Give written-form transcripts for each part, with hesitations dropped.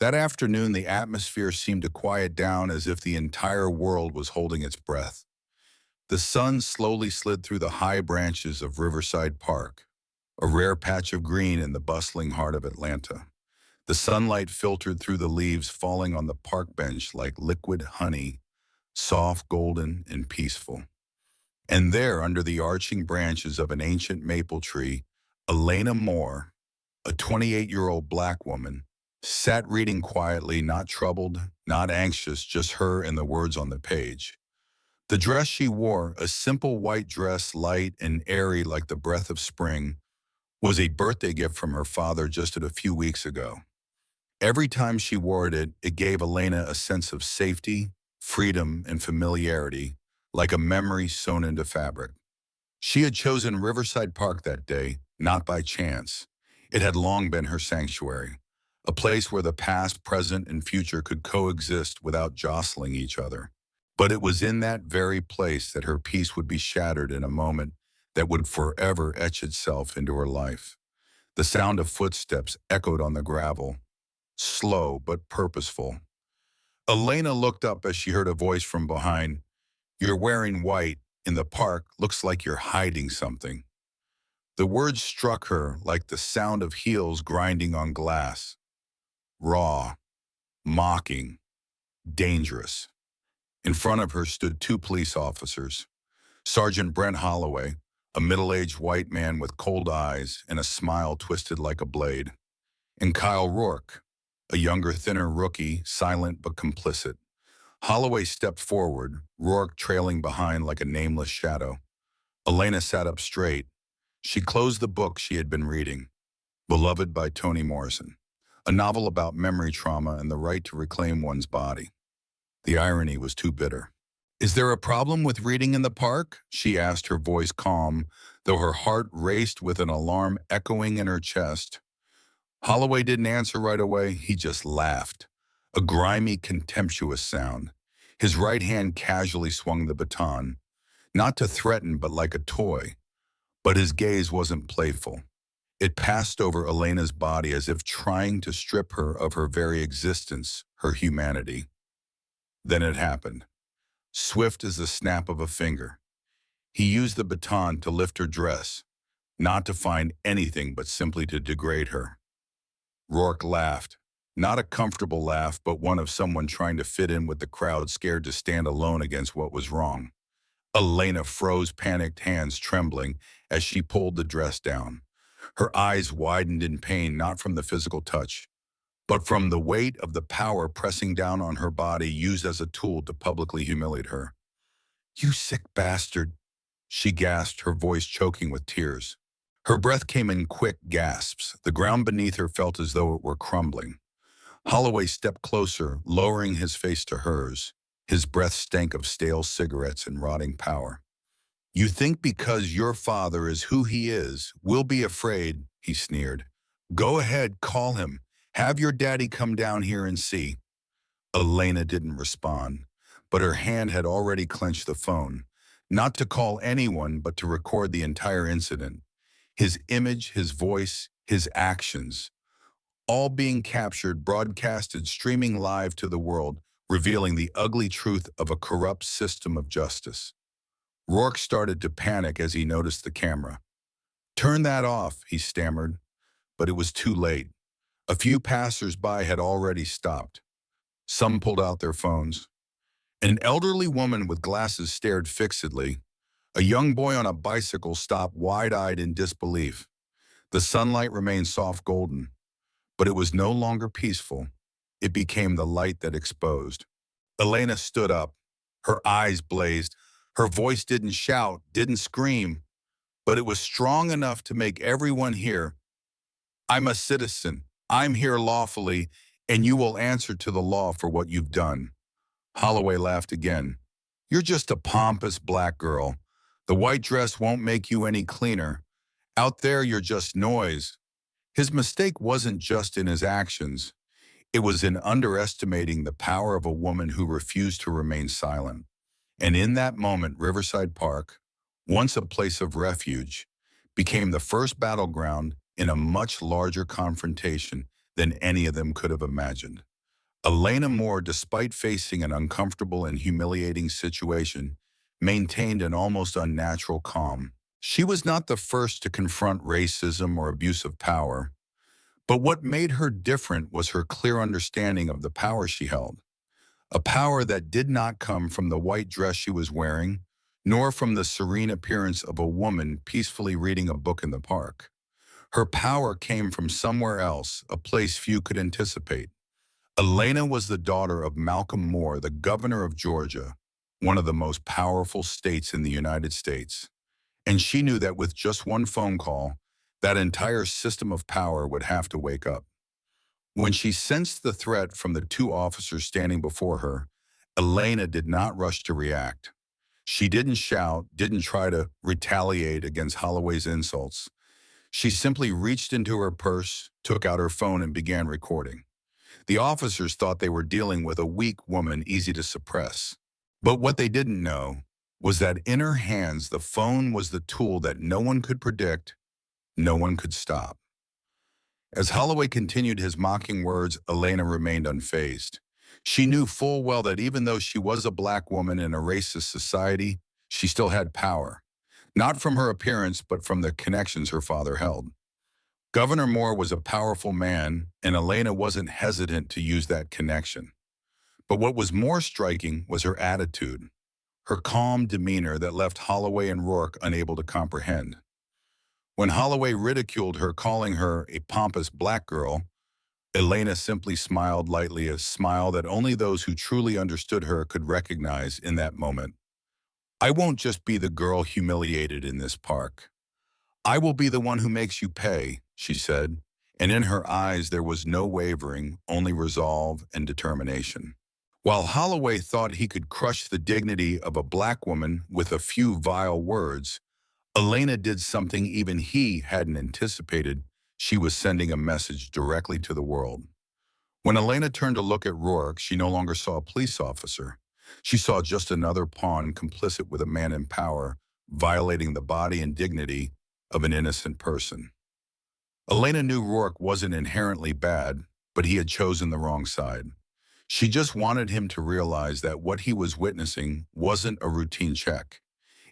That afternoon, the atmosphere seemed to quiet down as if the entire world was holding its breath. The sun slowly slid through the high branches of Riverside Park, a rare patch of green in the bustling heart of Atlanta. The sunlight filtered through the leaves, falling on the park bench like liquid honey, soft, golden, and peaceful. And there, under the arching branches of an ancient maple tree, Elena Moore, a 28-year-old black woman, sat reading quietly, not troubled, not anxious, just her and the words on the page. The dress she wore, a simple white dress, light and airy like the breath of spring, was a birthday gift from her father just a few weeks ago. Every time she wore it, it gave Elena a sense of safety, freedom, and familiarity, like a memory sewn into fabric. She had chosen Riverside Park that day, not by chance. It had long been her sanctuary, a place where the past, present, and future could coexist without jostling each other. But it was in that very place that her peace would be shattered in a moment that would forever etch itself into her life. The sound of footsteps echoed on the gravel, slow but purposeful. Elena looked up as she heard a voice from behind. "You're wearing white. In the park, looks like you're hiding something." The words struck her like the sound of heels grinding on glass. Raw, mocking, dangerous. In front of her stood two police officers. Sergeant Brent Holloway, a middle-aged white man with cold eyes and a smile twisted like a blade, and Kyle Rourke, a younger, thinner rookie, silent but complicit. Holloway stepped forward, Rourke trailing behind like a nameless shadow. Elena sat up straight. She closed the book she had been reading, Beloved by Toni Morrison, a novel about memory trauma and the right to reclaim one's body. The irony was too bitter. "Is there a problem with reading in the park?" she asked, her voice calm, though her heart raced with an alarm echoing in her chest. Holloway didn't answer right away. He just laughed, a grimy, contemptuous sound. His right hand casually swung the baton, not to threaten but like a toy. But his gaze wasn't playful. It passed over Elena's body as if trying to strip her of her very existence, her humanity. Then it happened, swift as the snap of a finger. He used the baton to lift her dress, not to find anything but simply to degrade her. Rourke laughed, not a comfortable laugh, but one of someone trying to fit in with the crowd, scared to stand alone against what was wrong. Elena froze, panicked hands trembling as she pulled the dress down. Her eyes widened in pain, not from the physical touch, but from the weight of the power pressing down on her body, used as a tool to publicly humiliate her. "You sick bastard," she gasped, her voice choking with tears. Her breath came in quick gasps. The ground beneath her felt as though it were crumbling. Holloway stepped closer, lowering his face to hers. His breath stank of stale cigarettes and rotting power. "You think because your father is who he is, we'll be afraid," he sneered. "Go ahead, call him. Have your daddy come down here and see." Elena didn't respond, but her hand had already clenched the phone, not to call anyone, but to record the entire incident. His image, his voice, his actions, all being captured, broadcasted, streaming live to the world, revealing the ugly truth of a corrupt system of justice. Rourke started to panic as he noticed the camera. "Turn that off," he stammered, but it was too late. A few passers-by had already stopped. Some pulled out their phones. An elderly woman with glasses stared fixedly. A young boy on a bicycle stopped, wide-eyed in disbelief. The sunlight remained soft golden, but it was no longer peaceful. It became the light that exposed. Elena stood up. Her eyes blazed. Her voice didn't shout, didn't scream, but it was strong enough to make everyone hear. "I'm a citizen. I'm here lawfully, and you will answer to the law for what you've done." Holloway laughed again. "You're just a pompous black girl. The white dress won't make you any cleaner. Out there, you're just noise." His mistake wasn't just in his actions. It was in underestimating the power of a woman who refused to remain silent. And in that moment, Riverside Park, once a place of refuge, became the first battleground in a much larger confrontation than any of them could have imagined. Elena Moore, despite facing an uncomfortable and humiliating situation, maintained an almost unnatural calm. She was not the first to confront racism or abuse of power, but what made her different was her clear understanding of the power she held. A power that did not come from the white dress she was wearing, nor from the serene appearance of a woman peacefully reading a book in the park. Her power came from somewhere else, a place few could anticipate. Elena was the daughter of Malcolm Moore, the governor of Georgia, one of the most powerful states in the United States. And she knew that with just one phone call, that entire system of power would have to wake up. When she sensed the threat from the two officers standing before her, Elena did not rush to react. She didn't shout, didn't try to retaliate against Holloway's insults. She simply reached into her purse, took out her phone, and began recording. The officers thought they were dealing with a weak woman easy to suppress. But what they didn't know was that in her hands, the phone was the tool that no one could predict, no one could stop. As Holloway continued his mocking words, Elena remained unfazed. She knew full well that even though she was a black woman in a racist society, she still had power. Not from her appearance, but from the connections her father held. Governor Moore was a powerful man, and Elena wasn't hesitant to use that connection. But what was more striking was her attitude, her calm demeanor that left Holloway and Rourke unable to comprehend. When Holloway ridiculed her, calling her a pompous black girl, Elena simply smiled lightly, a smile that only those who truly understood her could recognize in that moment. "I won't just be the girl humiliated in this park. I will be the one who makes you pay," she said, and in her eyes there was no wavering, only resolve and determination. While Holloway thought he could crush the dignity of a black woman with a few vile words, Elena did something even he hadn't anticipated. She was sending a message directly to the world. When Elena turned to look at Rourke, she no longer saw a police officer. She saw just another pawn complicit with a man in power, violating the body and dignity of an innocent person. Elena knew Rourke wasn't inherently bad, but he had chosen the wrong side. She just wanted him to realize that what he was witnessing wasn't a routine check.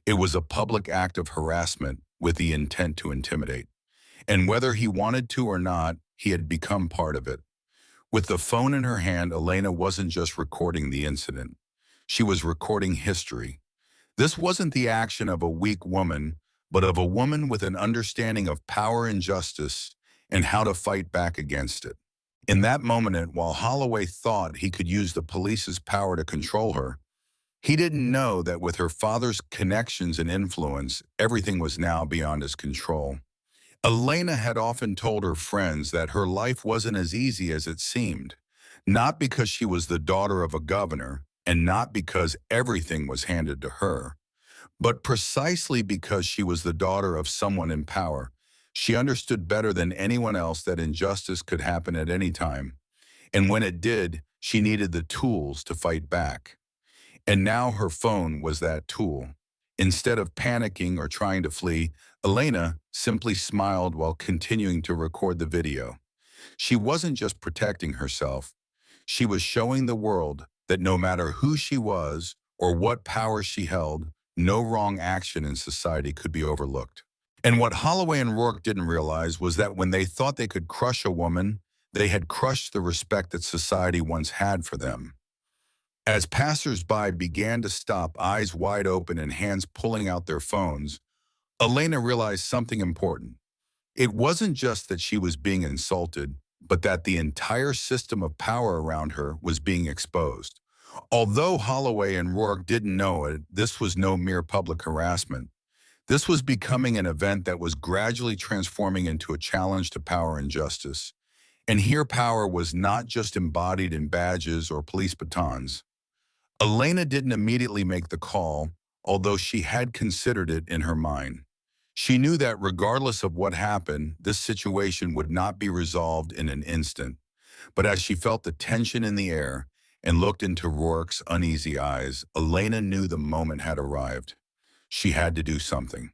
It was a public act of harassment with the intent to intimidate. And whether he wanted to or not, he had become part of it. With the phone in her hand, Elena wasn't just recording the incident. She was recording history. This wasn't the action of a weak woman, but of a woman with an understanding of power and justice and how to fight back against it. In that moment, while Holloway thought he could use the police's power to control her, he didn't know that with her father's connections and influence, everything was now beyond his control. Elena had often told her friends that her life wasn't as easy as it seemed, not because she was the daughter of a governor, and not because everything was handed to her, but precisely because she was the daughter of someone in power. She understood better than anyone else that injustice could happen at any time, and when it did, she needed the tools to fight back. And now her phone was that tool. Instead of panicking or trying to flee, Elena simply smiled while continuing to record the video. She wasn't just protecting herself. She was showing the world that no matter who she was or what power she held, no wrong action in society could be overlooked. And what Holloway and Rourke didn't realize was that when they thought they could crush a woman, they had crushed the respect that society once had for them. As passers-by began to stop, eyes wide open and hands pulling out their phones, Elena realized something important. It wasn't just that she was being insulted, but that the entire system of power around her was being exposed. Although Holloway and Rourke didn't know it, this was no mere public harassment. This was becoming an event that was gradually transforming into a challenge to power and justice. And here power was not just embodied in badges or police batons. Elena didn't immediately make the call, although she had considered it in her mind. She knew that regardless of what happened, this situation would not be resolved in an instant. But as she felt the tension in the air and looked into Rourke's uneasy eyes, Elena knew the moment had arrived. She had to do something.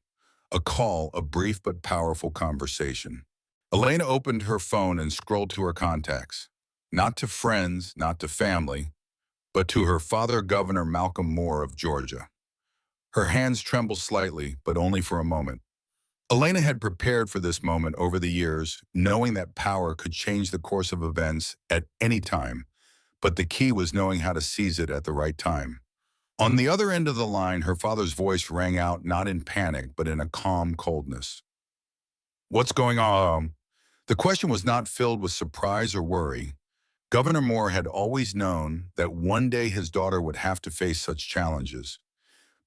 A call, a brief but powerful conversation. Elena opened her phone and scrolled to her contacts. not to friends, not to family, but to her father, Governor Malcolm Moore of Georgia. Her hands trembled slightly, but only for a moment. Elena had prepared for this moment over the years, knowing that power could change the course of events at any time, but the key was knowing how to seize it at the right time. On the other end of the line, her father's voice rang out not in panic, but in a calm coldness. "What's going on?" The question was not filled with surprise or worry. Governor Moore had always known that one day his daughter would have to face such challenges.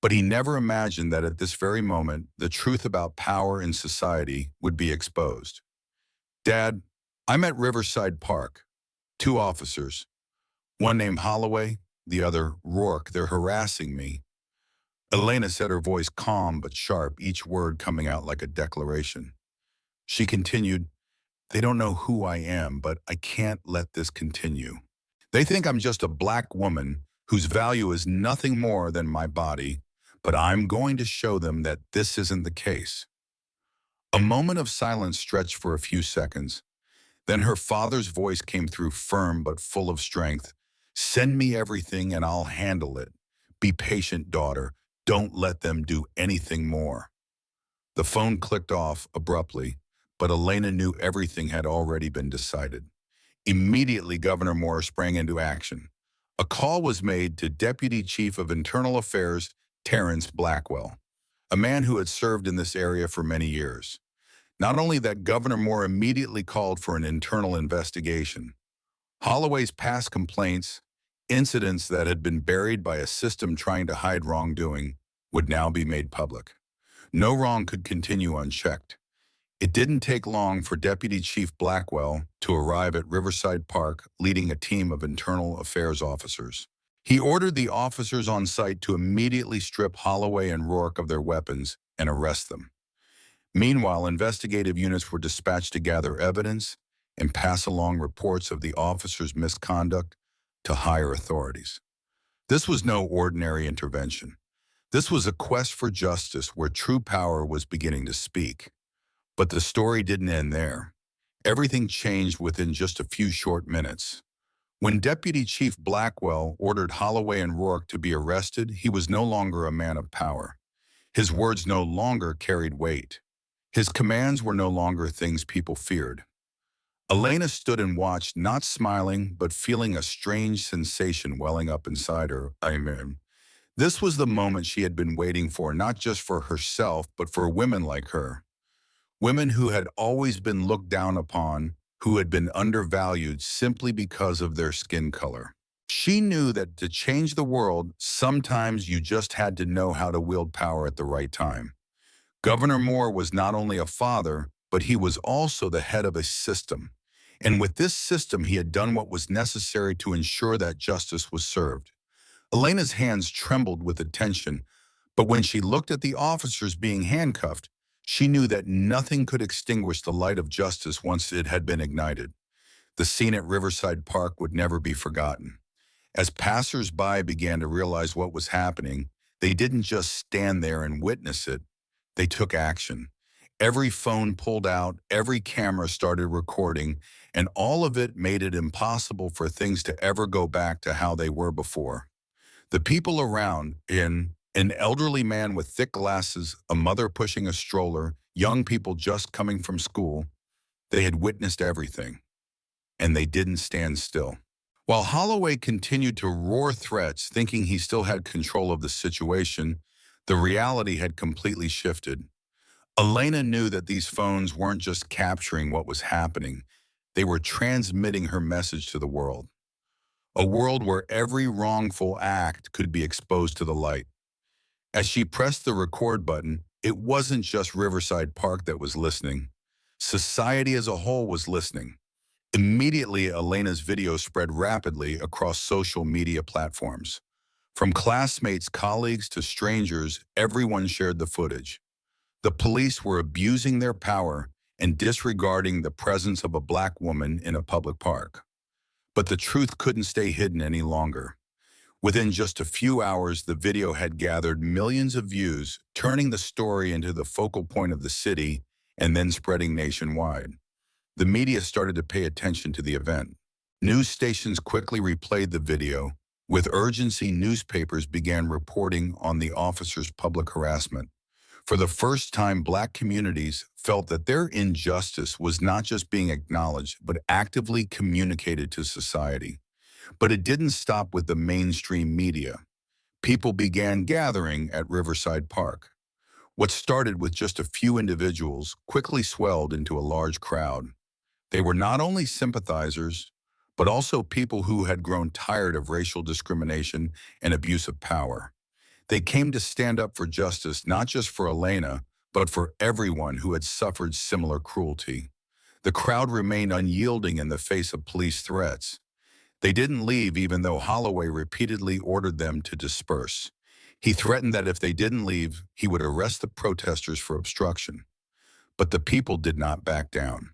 But he never imagined that at this very moment, the truth about power in society would be exposed. "Dad, I'm at Riverside Park. Two officers, one named Holloway, the other Rourke, they're harassing me." Elena said, her voice calm but sharp, each word coming out like a declaration. She continued, "They don't know who I am, but I can't let this continue. They think I'm just a black woman whose value is nothing more than my body, but I'm going to show them that this isn't the case." A moment of silence stretched for a few seconds. Then her father's voice came through, firm but full of strength. "Send me everything and I'll handle it. Be patient, daughter. Don't let them do anything more." The phone clicked off abruptly, but Elena knew everything had already been decided. Immediately, Governor Moore sprang into action. A call was made to Deputy Chief of Internal Affairs Terrence Blackwell, a man who had served in this area for many years. Not only that, Governor Moore immediately called for an internal investigation. Holloway's past complaints, incidents that had been buried by a system trying to hide wrongdoing, would now be made public. No wrong could continue unchecked. It didn't take long for Deputy Chief Blackwell to arrive at Riverside Park leading a team of internal affairs officers. He ordered the officers on site to immediately strip Holloway and Rourke of their weapons and arrest them. Meanwhile, investigative units were dispatched to gather evidence and pass along reports of the officers' misconduct to higher authorities. This was no ordinary intervention. This was a quest for justice where true power was beginning to speak. But the story didn't end there. Everything changed within just a few short minutes. When Deputy Chief Blackwell ordered Holloway and Rourke to be arrested, he was no longer a man of power. His words no longer carried weight. His commands were no longer things people feared. Elena stood and watched, not smiling, but feeling a strange sensation welling up inside her. This was the moment she had been waiting for, not just for herself, but for women like her. Women who had always been looked down upon, who had been undervalued simply because of their skin color. She knew that to change the world, sometimes you just had to know how to wield power at the right time. Governor Moore was not only a father, but he was also the head of a system. And with this system, he had done what was necessary to ensure that justice was served. Elena's hands trembled with attention, but when she looked at the officers being handcuffed, she knew that nothing could extinguish the light of justice once it had been ignited. The scene at Riverside Park would never be forgotten. As passers-by began to realize what was happening, they didn't just stand there and witness it. They took action. Every phone pulled out, every camera started recording, and all of it made it impossible for things to ever go back to how they were before. The people around, an elderly man with thick glasses, a mother pushing a stroller, young people just coming from school, they had witnessed everything, and they didn't stand still. While Holloway continued to roar threats, thinking he still had control of the situation, the reality had completely shifted. Elena knew that these phones weren't just capturing what was happening, they were transmitting her message to the world. A world where every wrongful act could be exposed to the light. As she pressed the record button, it wasn't just Riverside Park that was listening. Society as a whole was listening. Immediately, Elena's video spread rapidly across social media platforms. From classmates, colleagues, to strangers, everyone shared the footage. The police were abusing their power and disregarding the presence of a black woman in a public park. But the truth couldn't stay hidden any longer. Within just a few hours, the video had gathered millions of views, turning the story into the focal point of the city and then spreading nationwide. The media started to pay attention to the event. News stations quickly replayed the video. With urgency, newspapers began reporting on the officer's public harassment. For the first time, Black communities felt that their injustice was not just being acknowledged, but actively communicated to society. But it didn't stop with the mainstream media. People began gathering at Riverside Park. What started with just a few individuals quickly swelled into a large crowd. They were not only sympathizers, but also people who had grown tired of racial discrimination and abuse of power. They came to stand up for justice, not just for Elena, but for everyone who had suffered similar cruelty. The crowd remained unyielding in the face of police threats. They didn't leave even though Holloway repeatedly ordered them to disperse. He threatened that if they didn't leave, he would arrest the protesters for obstruction. But the people did not back down.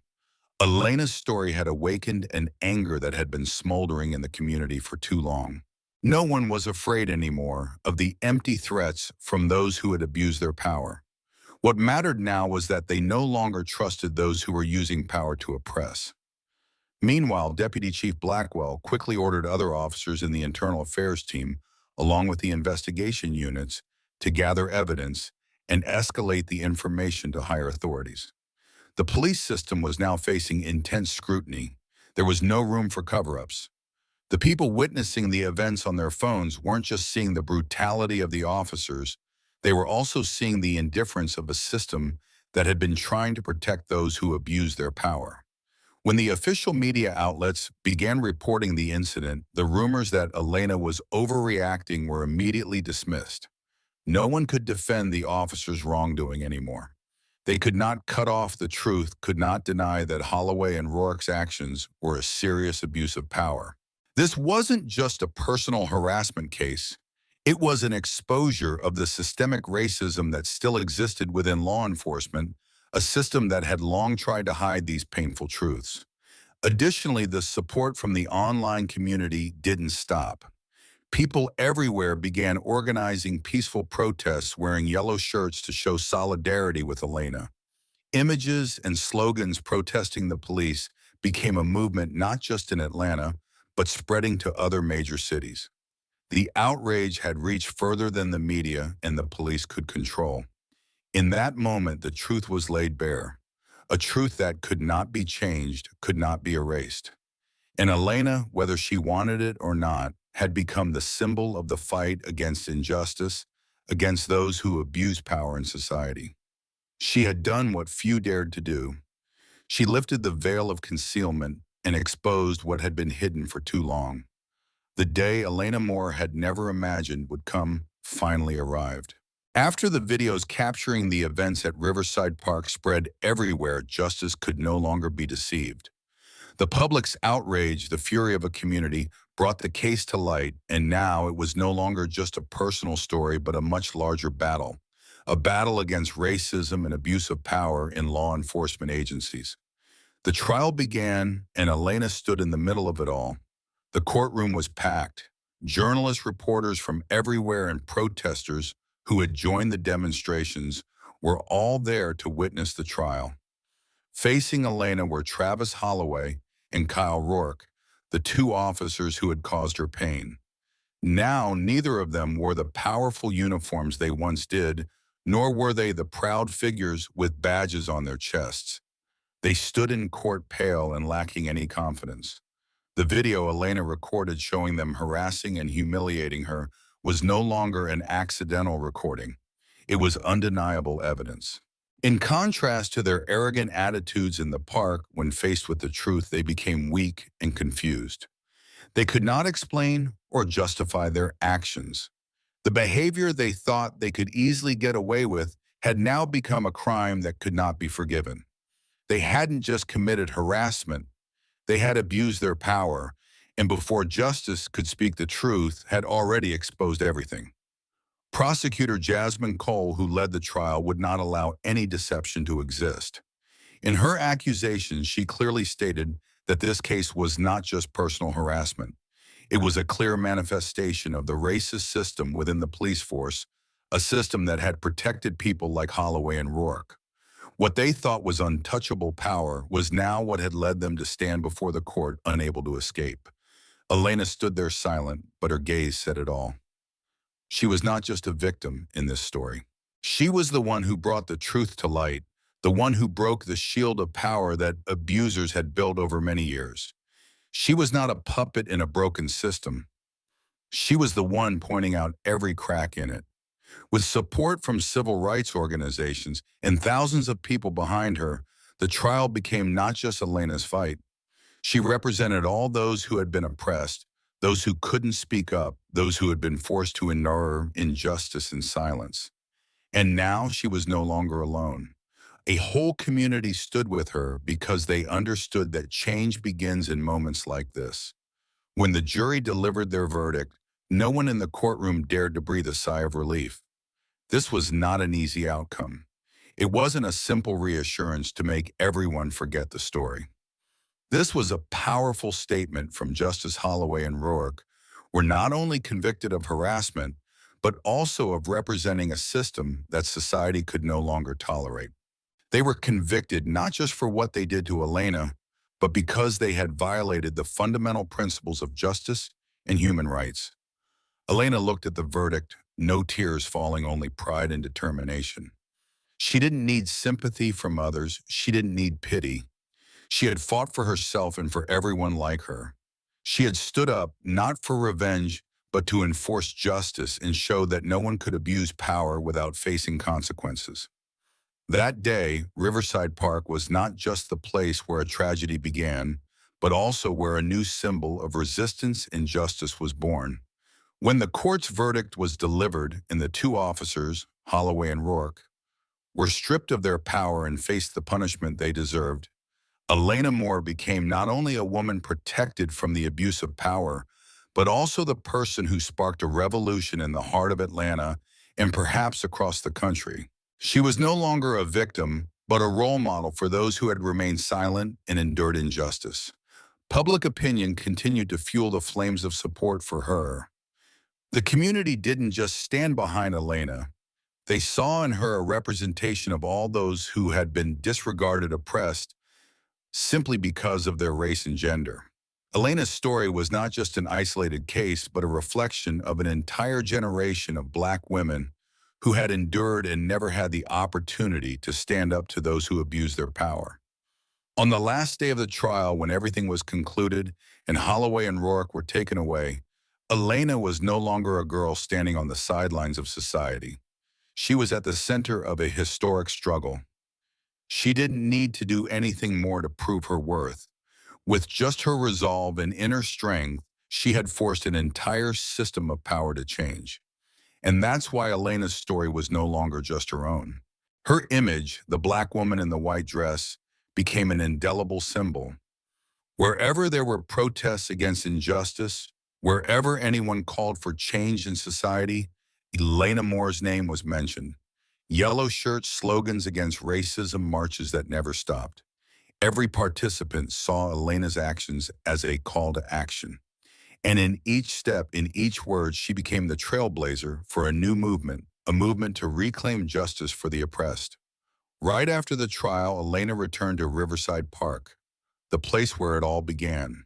Elena's story had awakened an anger that had been smoldering in the community for too long. No one was afraid anymore of the empty threats from those who had abused their power. What mattered now was that they no longer trusted those who were using power to oppress. Meanwhile, Deputy Chief Blackwell quickly ordered other officers in the Internal Affairs team, along with the investigation units, to gather evidence and escalate the information to higher authorities. The police system was now facing intense scrutiny. There was no room for cover-ups. The people witnessing the events on their phones weren't just seeing the brutality of the officers, they were also seeing the indifference of a system that had been trying to protect those who abused their power. When the official media outlets began reporting the incident, the rumors that Elena was overreacting were immediately dismissed. No one could defend the officer's wrongdoing anymore. They could not cut off the truth, could not deny that Holloway and Rourke's actions were a serious abuse of power. This wasn't just a personal harassment case. It was an exposure of the systemic racism that still existed within law enforcement, a system that had long tried to hide these painful truths. Additionally, the support from the online community didn't stop. People everywhere began organizing peaceful protests wearing yellow shirts to show solidarity with Elena. Images and slogans protesting the police became a movement not just in Atlanta, but spreading to other major cities. The outrage had reached further than the media and the police could control. In that moment, the truth was laid bare, a truth that could not be changed, could not be erased. And Elena, whether she wanted it or not, had become the symbol of the fight against injustice, against those who abuse power in society. She had done what few dared to do. She lifted the veil of concealment and exposed what had been hidden for too long. The day Elena Moore had never imagined would come finally arrived. After the videos capturing the events at Riverside Park spread everywhere, justice could no longer be deceived. The public's outrage, the fury of a community, brought the case to light, and now it was no longer just a personal story but a much larger battle. A battle against racism and abuse of power in law enforcement agencies. The trial began, and Elena stood in the middle of it all. The courtroom was packed. Journalists, reporters from everywhere, and protesters who had joined the demonstrations were all there to witness the trial. Facing Elena were Travis Holloway and Kyle Rourke, the two officers who had caused her pain. Now, neither of them wore the powerful uniforms they once did, nor were they the proud figures with badges on their chests. They stood in court pale and lacking any confidence. The video Elena recorded showing them harassing and humiliating her was no longer an accidental recording. It was undeniable evidence. In contrast to their arrogant attitudes in the park, when faced with the truth, they became weak and confused. They could not explain or justify their actions. The behavior they thought they could easily get away with had now become a crime that could not be forgiven. They hadn't just committed harassment, they had abused their power, and before justice could speak the truth, had already exposed everything. Prosecutor Jasmine Cole, who led the trial, would not allow any deception to exist. In her accusations, she clearly stated that this case was not just personal harassment. It was a clear manifestation of the racist system within the police force, a system that had protected people like Holloway and Rourke. What they thought was untouchable power was now what had led them to stand before the court unable to escape. Elena stood there silent, but her gaze said it all. She was not just a victim in this story. She was the one who brought the truth to light, the one who broke the shield of power that abusers had built over many years. She was not a puppet in a broken system. She was the one pointing out every crack in it. With support from civil rights organizations and thousands of people behind her, the trial became not just Elena's fight. She represented all those who had been oppressed, those who couldn't speak up, those who had been forced to endure injustice in silence. And now she was no longer alone. A whole community stood with her because they understood that change begins in moments like this. When the jury delivered their verdict, no one in the courtroom dared to breathe a sigh of relief. This was not an easy outcome. It wasn't a simple reassurance to make everyone forget the story. This was a powerful statement from Justice Holloway and Rourke, were not only convicted of harassment, but also of representing a system that society could no longer tolerate. They were convicted not just for what they did to Elena, but because they had violated the fundamental principles of justice and human rights. Elena looked at the verdict, no tears falling, only pride and determination. She didn't need sympathy from others. She didn't need pity. She had fought for herself and for everyone like her. She had stood up not for revenge, but to enforce justice and show that no one could abuse power without facing consequences. That day, Riverside Park was not just the place where a tragedy began, but also where a new symbol of resistance and justice was born. When the court's verdict was delivered and the two officers, Holloway and Rourke, were stripped of their power and faced the punishment they deserved, Elena Moore became not only a woman protected from the abuse of power, but also the person who sparked a revolution in the heart of Atlanta and perhaps across the country. She was no longer a victim, but a role model for those who had remained silent and endured injustice. Public opinion continued to fuel the flames of support for her. The community didn't just stand behind Elena. They saw in her a representation of all those who had been disregarded, oppressed, simply because of their race and gender. Elena's story was not just an isolated case, but a reflection of an entire generation of Black women who had endured and never had the opportunity to stand up to those who abused their power. On the last day of the trial, when everything was concluded and Holloway and Rourke were taken away, Elena was no longer a girl standing on the sidelines of society. She was at the center of a historic struggle. She didn't need to do anything more to prove her worth. With just her resolve and inner strength, she had forced an entire system of power to change. And that's why Elena's story was no longer just her own. Her image, the Black woman in the white dress, became an indelible symbol. Wherever there were protests against injustice, wherever anyone called for change in society, Elena Moore's name was mentioned. Yellow shirts, slogans against racism, marches that never stopped. Every participant saw Elena's actions as a call to action. And in each step, in each word, she became the trailblazer for a new movement, a movement to reclaim justice for the oppressed. Right after the trial, Elena returned to Riverside Park, the place where it all began.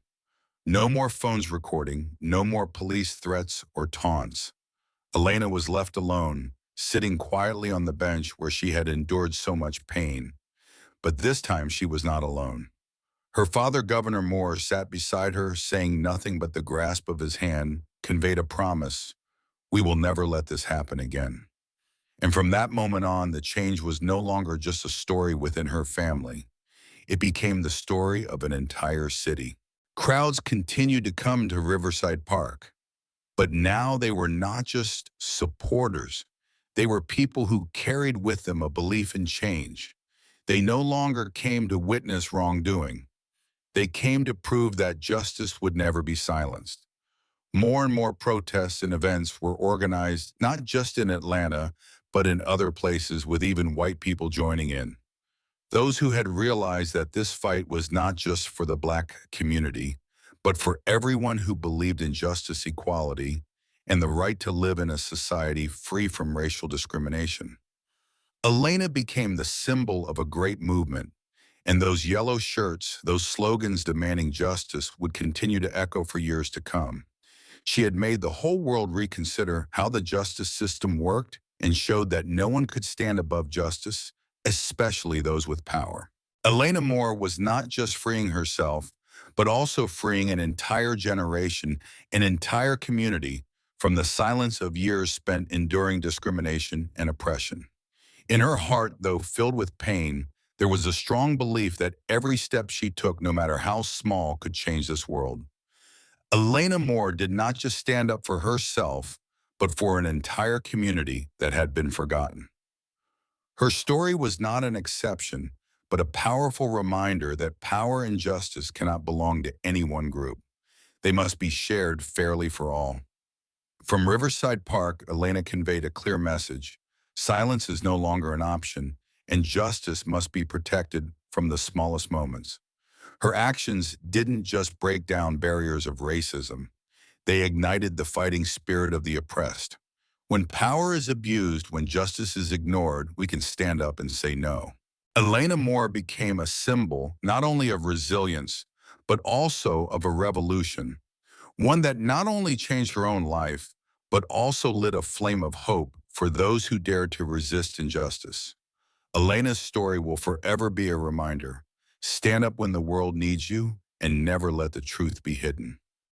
No more phones recording, no more police threats or taunts. Elena was left alone, sitting quietly on the bench where she had endured so much pain. But this time she was not alone. Her father, Governor Moore, sat beside her, saying nothing but the grasp of his hand conveyed a promise: "We will never let this happen again." And from that moment on, the change was no longer just a story within her family. It became the story of an entire city. Crowds continued to come to Riverside Park, but now they were not just supporters. They were people who carried with them a belief in change. They no longer came to witness wrongdoing. They came to prove that justice would never be silenced. More and more protests and events were organized, not just in Atlanta, but in other places, with even white people joining in. Those who had realized that this fight was not just for the Black community, but for everyone who believed in justice, equality, and the right to live in a society free from racial discrimination. Elena became the symbol of a great movement, and those yellow shirts, those slogans demanding justice, would continue to echo for years to come. She had made the whole world reconsider how the justice system worked and showed that no one could stand above justice, especially those with power. Elena Moore was not just freeing herself, but also freeing an entire generation, an entire community from the silence of years spent enduring discrimination and oppression. In her heart, though filled with pain, there was a strong belief that every step she took, no matter how small, could change this world. Elena Moore did not just stand up for herself, but for an entire community that had been forgotten. Her story was not an exception, but a powerful reminder that power and justice cannot belong to any one group. They must be shared fairly for all. From Riverside Park, Elena conveyed a clear message. Silence is no longer an option, and justice must be protected from the smallest moments. Her actions didn't just break down barriers of racism, they ignited the fighting spirit of the oppressed. When power is abused, when justice is ignored, we can stand up and say no. Elena Moore became a symbol not only of resilience, but also of a revolution, one that not only changed her own life, but also lit a flame of hope for those who dared to resist injustice. Elena's story will forever be a reminder. Stand up when the world needs you, and never let the truth be hidden.